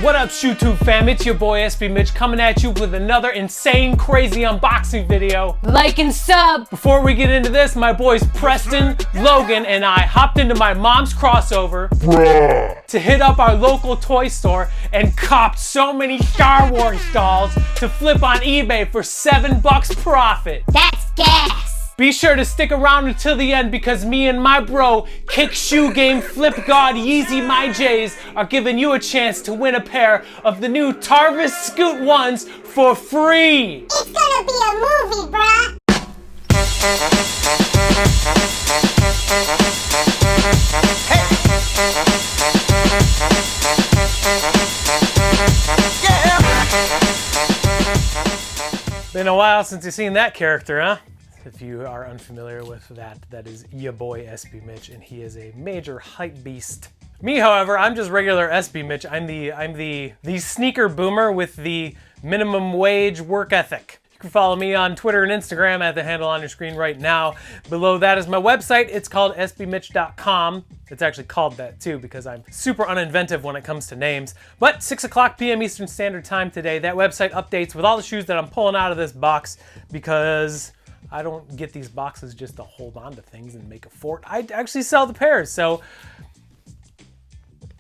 What up, YouTube fam? It's your boy SB Mitch coming at you with another insane, crazy unboxing video. Like and sub! Before we get into this, my boys Preston, Logan, and I hopped into my mom's crossover to hit up our local toy store and copped so many Star Wars dolls to flip on eBay for $7 profit. That's gas! Be sure to stick around until the end because me and my bro, Kick Shoe Game Flip God YEEZY My J's, are giving you a chance to win a pair of the new Tarvis Scoot ones for free. It's gonna be a movie, bruh. Been a while since you've seen that character, huh? If you are unfamiliar with that, that is ya boy SB Mitch, and he is a major hype beast. Me, however, I'm just regular SB Mitch. I'm the sneaker boomer with the minimum wage work ethic. You can follow me on Twitter and Instagram at the handle on your screen right now. Below that is my website. It's called sbmitch.com. It's actually called that too because I'm super uninventive when it comes to names. But 6 o'clock p.m. Eastern Standard Time today, that website updates with all the shoes that I'm pulling out of this box because I don't get these boxes just to hold on to things and make a fort. I actually sell the pairs, so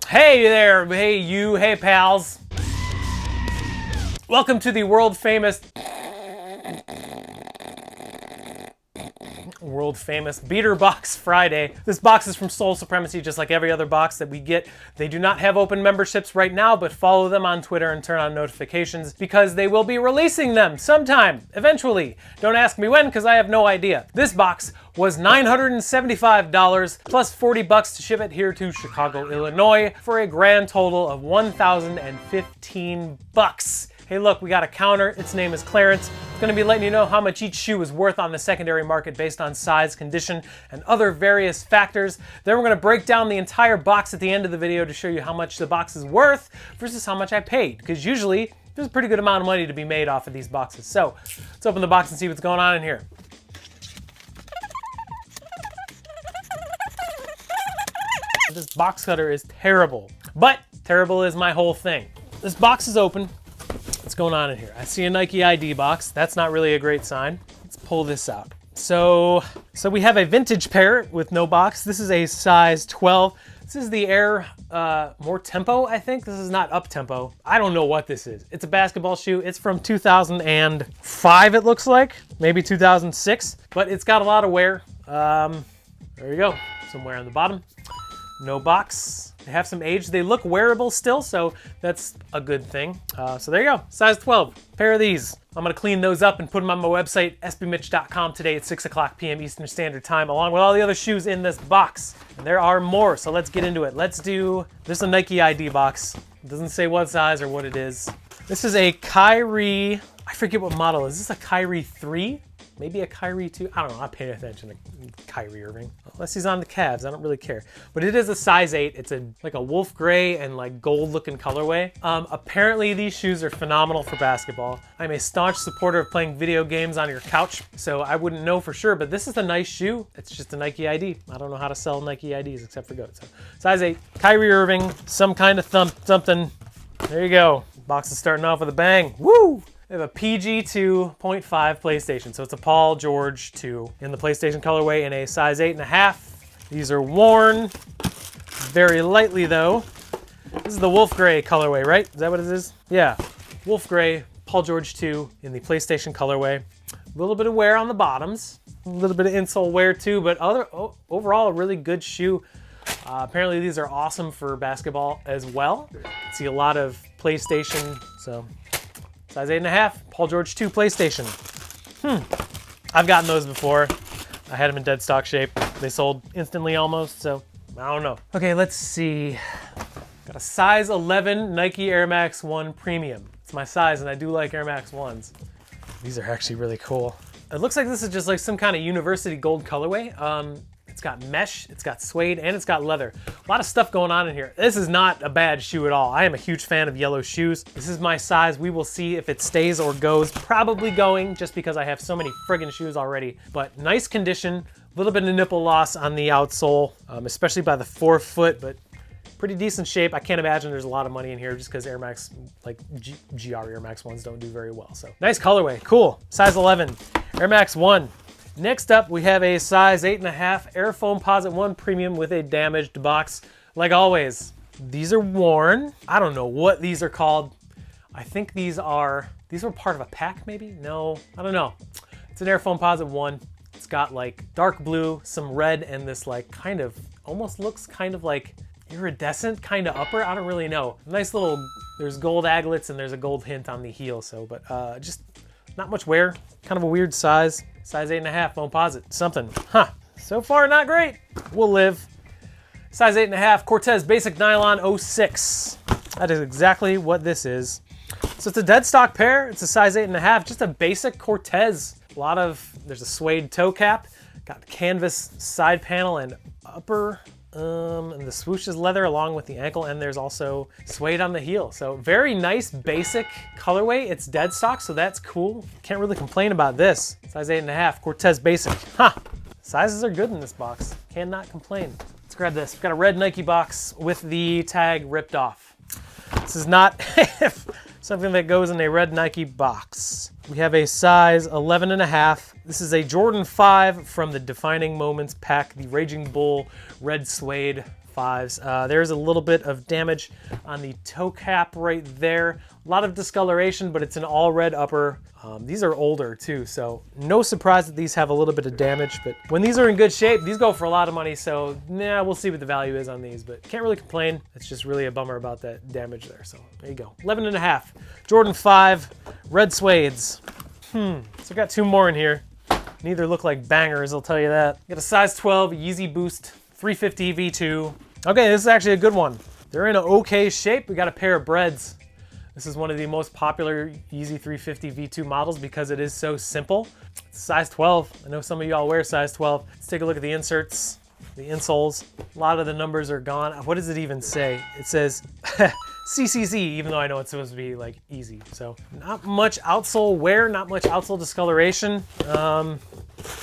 hey there, hey you, hey pals. Welcome to the world famous Beater Box Friday. This box is from Supremacy, just like every other box that we get. They do not have open memberships right now, but follow them on Twitter and turn on notifications because they will be releasing them sometime, eventually. Don't ask me when, because I have no idea. This box was $975 plus $40 to ship it here to Chicago, Illinois for a grand total of $1,015. Hey look, we got a counter. Its name is Clarence. It's gonna be letting you know how much each shoe is worth on the secondary market based on size, condition, and other various factors. Then we're gonna break down the entire box at the end of the video to show you how much the box is worth versus how much I paid, because usually there's a pretty good amount of money to be made off of these boxes. So let's open the box and see what's going on in here. This box cutter is terrible, but terrible is my whole thing. This box is open. What's going on in here? I see a Nike ID box. That's not really a great sign. Let's pull this out. So we have a vintage pair with no box. This is a size 12. This is the Air More Tempo, I think. This is not Up Tempo. I don't know what this is. It's a basketball shoe. It's from 2005, it looks like. Maybe 2006, but it's got a lot of wear. There you go. Some wear on the bottom. No box. They have some age. They look wearable still, so that's a good thing. So there you go, size 12, pair of these. I'm gonna clean those up and put them on my website, sbmitch.com today at 6 o'clock p.m. Eastern Standard Time, along with all the other shoes in this box. And there are more, so let's get into it. This is a Nike ID box. It doesn't say what size or what it is. This is a KYRIE, I forget what model. Is this a KYRIE 3? Maybe a KYRIE 2? I don't know, I'm paying attention to Kyrie Irving. Unless he's on the Cavs, I don't really care. But it is a size 8. It's like a wolf gray and like gold looking colorway. Apparently these shoes are phenomenal for basketball. I'm a staunch supporter of playing video games on your couch, so I wouldn't know for sure, but this is a nice shoe. It's just a Nike ID. I don't know how to sell Nike IDs except for GOAT. So size 8, Kyrie Irving, some kind of something. There you go. Box is starting off with a bang. Woo! They have a PG 2.5 PlayStation, so it's a Paul George 2 in the PlayStation colorway in a size 8.5. These are worn very lightly though. This is the wolf gray colorway, right? Is that what it is? Yeah, wolf gray, Paul George 2 in the PlayStation colorway. A little bit of wear on the bottoms, a little bit of insole wear too, but overall a really good shoe. Apparently these are awesome for basketball as well. I see a lot of PlayStation, so size 8.5, Paul George 2 PlayStation. I've gotten those before. I had them in dead stock shape. They sold instantly almost, so I don't know. Okay, let's see. Got a size 11 Nike Air Max 1 Premium. It's my size and I do like Air Max 1s. These are actually really cool. It looks like this is just like some kind of university gold colorway. It's got mesh, it's got suede, and it's got leather. A lot of stuff going on in here. This is not a bad shoe at all. I am a huge fan of yellow shoes. This is my size. We will see if it stays or goes. Probably going, just because I have so many friggin' shoes already. But nice condition, a little bit of nipple loss on the outsole, especially by the forefoot, but pretty decent shape. I can't imagine there's a lot of money in here just because Air Max, like GR Air Max 1s don't do very well. So nice colorway, cool. Size 11, Air Max 1. Next up, we have a size 8.5 Air Foamposite 1 Premium with a damaged box. Like always, these are worn. I don't know what these are called. I think these were part of a pack maybe? No, I don't know. It's an Air Foamposite 1. It's got like dark blue, some red, and this like kind of, almost looks kind of like iridescent kind of upper. I don't really know. Nice little, there's gold aglets and there's a gold hint on the heel. So, but just not much wear. Kind of a weird size. Size 8.5 Foamposite, something. Huh, so far not great. We'll live. Size 8.5 Cortez Basic Nylon 06. That is exactly what this is. So it's a dead stock pair. It's a size 8.5, just a basic Cortez. There's a suede toe cap, got the canvas side panel and upper, and the swoosh is leather along with the ankle, and there's also suede on the heel. So very nice basic colorway. It's dead stock, so that's cool. Can't really complain about this. Size 8.5 Cortez Basic. Huh, sizes are good in this box. Cannot complain. Let's grab this. We've got a red Nike box with the tag ripped off. This is not something that goes in a red Nike box. We have a size 11.5. This is a Jordan 5 from the Defining Moments pack, the Raging Bull red suede 5s. There's a little bit of damage on the toe cap right there. A lot of discoloration, but it's an all red upper. These are older too, so no surprise that these have a little bit of damage, but when these are in good shape, these go for a lot of money, so nah, we'll see what the value is on these, but can't really complain. It's just really a bummer about that damage there, so there you go. 11.5, Jordan 5, red suedes. So I got two more in here. Neither look like bangers, I'll tell you that. Got a size 12 Yeezy Boost 350 V2. Okay, this is actually a good one. They're in an okay shape. We got a pair of BREDs. This is one of the most popular Yeezy 350 V2 models because it is so simple. It's size 12. I know some of y'all wear size 12. Let's take a look at the inserts, the insoles. A lot of the numbers are gone. What does it even say? It says CCC, even though I know it's supposed to be like easy. So not much outsole wear, not much outsole discoloration. Come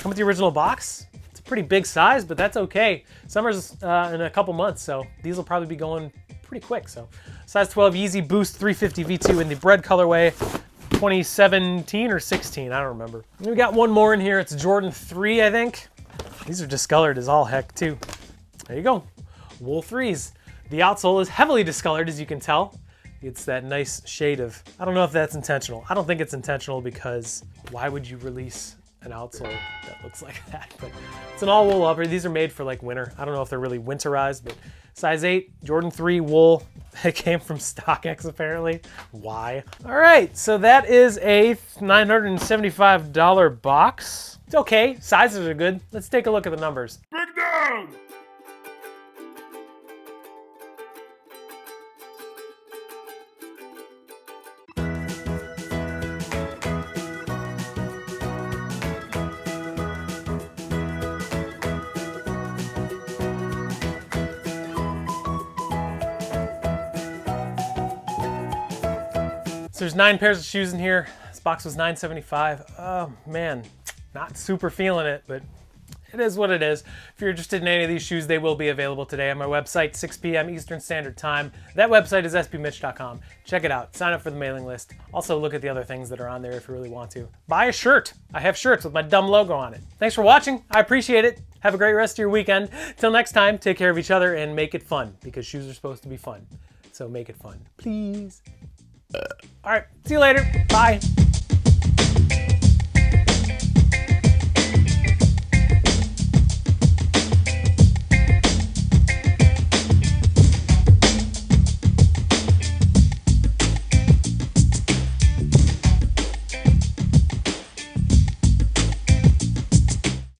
with the original box. It's a pretty big size, but that's okay. Summer's in a couple months, so these will probably be going pretty quick. So size 12 Yeezy Boost 350 V2 in the BRED colorway, 2017 or 16, I don't remember. We got one more in here. It's Jordan 3, I think. These are discolored as all heck too. There you go, wool 3s. The outsole is heavily discolored, as you can tell. It's that nice shade of, I don't know if that's intentional. I don't think it's intentional because why would you release an outsole that looks like that? But it's an all wool upper. These are made for like winter. I don't know if they're really winterized, but size 8, Jordan 3 wool. It came from StockX apparently. Why? All right, so that is a $975 box. It's okay, sizes are good. Let's take a look at the numbers. Breakdown! So there's 9 pairs of shoes in here. This box was $975. Oh man, not super feeling it, but it is what it is. If you're interested in any of these shoes, they will be available today on my website, 6 p.m. Eastern Standard Time. That website is sbmitch.com. Check it out. Sign up for the mailing list. Also look at the other things that are on there if you really want to. Buy a shirt. I have shirts with my dumb logo on it. Thanks for watching. I appreciate it. Have a great rest of your weekend. Till next time, take care of each other and make it fun because shoes are supposed to be fun. So make it fun, please. All right, see you later. Bye.